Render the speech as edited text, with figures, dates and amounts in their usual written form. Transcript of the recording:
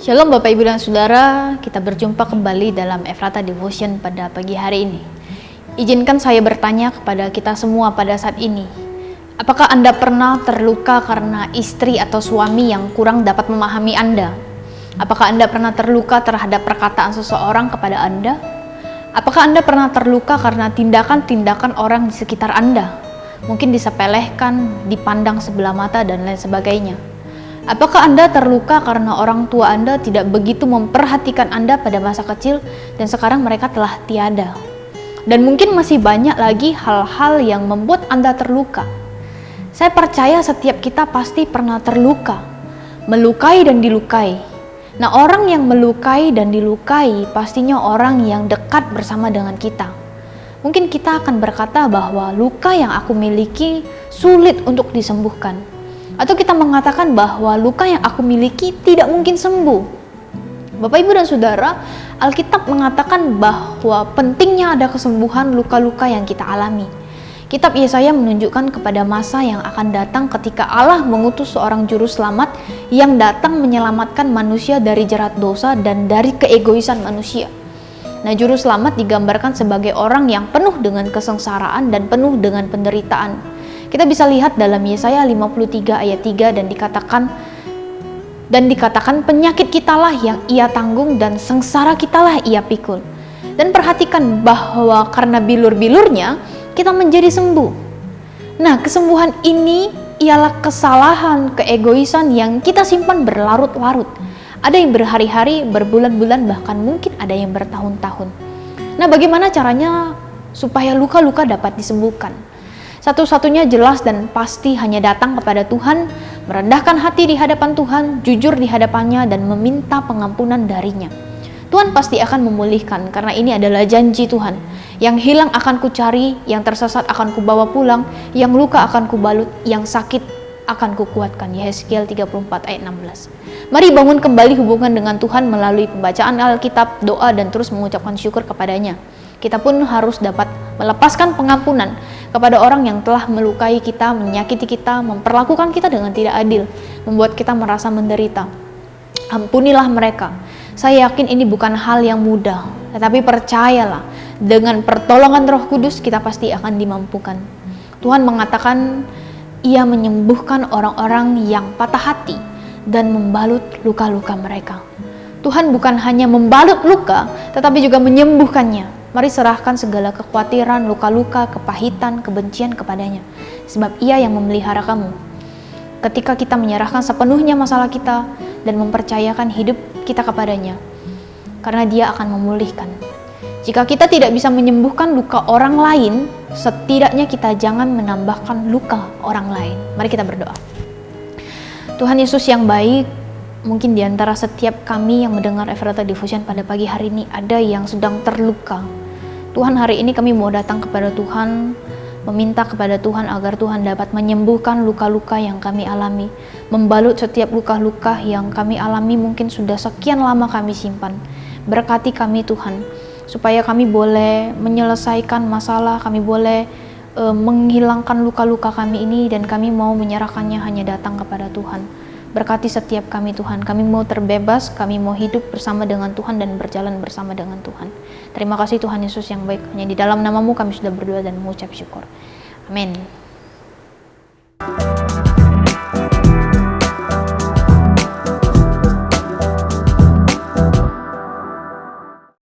Shalom Bapak Ibu dan Saudara, kita berjumpa kembali dalam Ephrata Devotion pada pagi hari ini. Izinkan saya bertanya kepada kita semua pada saat ini. Apakah Anda pernah terluka karena istri atau suami yang kurang dapat memahami Anda? Apakah Anda pernah terluka terhadap perkataan seseorang kepada Anda? Apakah Anda pernah terluka karena tindakan-tindakan orang di sekitar Anda? Mungkin disepelekan, dipandang sebelah mata, dan lain sebagainya. Apakah Anda terluka karena orang tua Anda tidak begitu memperhatikan Anda pada masa kecil dan sekarang mereka telah tiada? Dan mungkin masih banyak lagi hal-hal yang membuat Anda terluka. Saya percaya setiap kita pasti pernah terluka, melukai dan dilukai. Nah, orang yang melukai dan dilukai pastinya orang yang dekat bersama dengan kita. Mungkin kita akan berkata bahwa luka yang aku miliki sulit untuk disembuhkan. Atau kita mengatakan bahwa luka yang aku miliki tidak mungkin sembuh. Bapak, Ibu, dan Saudara, Alkitab mengatakan bahwa pentingnya ada kesembuhan luka-luka yang kita alami. Kitab Yesaya menunjukkan kepada masa yang akan datang ketika Allah mengutus seorang juru selamat yang datang menyelamatkan manusia dari jerat dosa dan dari keegoisan manusia. Nah, juru selamat digambarkan sebagai orang yang penuh dengan kesengsaraan dan penuh dengan penderitaan. Kita bisa lihat dalam Yesaya 53 ayat 3 dan dikatakan penyakit kitalah yang ia tanggung dan sengsara kitalah ia pikul. Dan perhatikan bahwa karena bilur-bilurnya kita menjadi sembuh. Nah, kesembuhan ini ialah kesalahan, keegoisan yang kita simpan berlarut-larut. Ada yang berhari-hari, berbulan-bulan, bahkan mungkin ada yang bertahun-tahun. Nah, bagaimana caranya supaya luka-luka dapat disembuhkan? Satu-satunya jelas dan pasti hanya datang kepada Tuhan, merendahkan hati di hadapan Tuhan, jujur di hadapannya, dan meminta pengampunan darinya. Tuhan pasti akan memulihkan, karena ini adalah janji Tuhan. Yang hilang akan kucari, yang tersesat akan kubawa pulang, yang luka akan kubalut, yang sakit akan kukuatkan. Yehezkiel 34 ayat 16. Mari bangun kembali hubungan dengan Tuhan melalui pembacaan Alkitab, doa, dan terus mengucapkan syukur kepadanya. Kita pun harus dapat melepaskan pengampunan kepada orang yang telah melukai kita, menyakiti kita, memperlakukan kita dengan tidak adil, membuat kita merasa menderita. Ampunilah mereka. Saya yakin ini bukan hal yang mudah, tetapi percayalah, dengan pertolongan Roh Kudus kita pasti akan dimampukan. Tuhan mengatakan Ia menyembuhkan orang-orang yang patah hati dan membalut luka-luka mereka. Tuhan bukan hanya membalut luka, tetapi juga menyembuhkannya. Mari serahkan segala kekhawatiran, luka-luka, kepahitan, kebencian kepadanya. Sebab Ia yang memelihara kamu. Ketika kita menyerahkan sepenuhnya masalah kita dan mempercayakan hidup kita kepadanya. Karena Dia akan memulihkan. Jika kita tidak bisa menyembuhkan luka orang lain, setidaknya kita jangan menambahkan luka orang lain. Mari kita berdoa. Tuhan Yesus yang baik, mungkin di antara setiap kami yang mendengar Ephrata Devotion pada pagi hari ini ada yang sedang terluka. Tuhan, hari ini kami mau datang kepada Tuhan, meminta kepada Tuhan agar Tuhan dapat menyembuhkan luka-luka yang kami alami, membalut setiap luka-luka yang kami alami mungkin sudah sekian lama kami simpan. Berkati kami Tuhan, supaya kami boleh menyelesaikan masalah, kami boleh menghilangkan luka-luka kami ini, dan kami mau menyerahkannya hanya datang kepada Tuhan. Berkati setiap kami Tuhan, kami mau terbebas, kami mau hidup bersama dengan Tuhan dan berjalan bersama dengan Tuhan. Terima kasih Tuhan Yesus yang baik, hanya di dalam nama-Mu kami sudah berdoa dan mengucap syukur. Amin.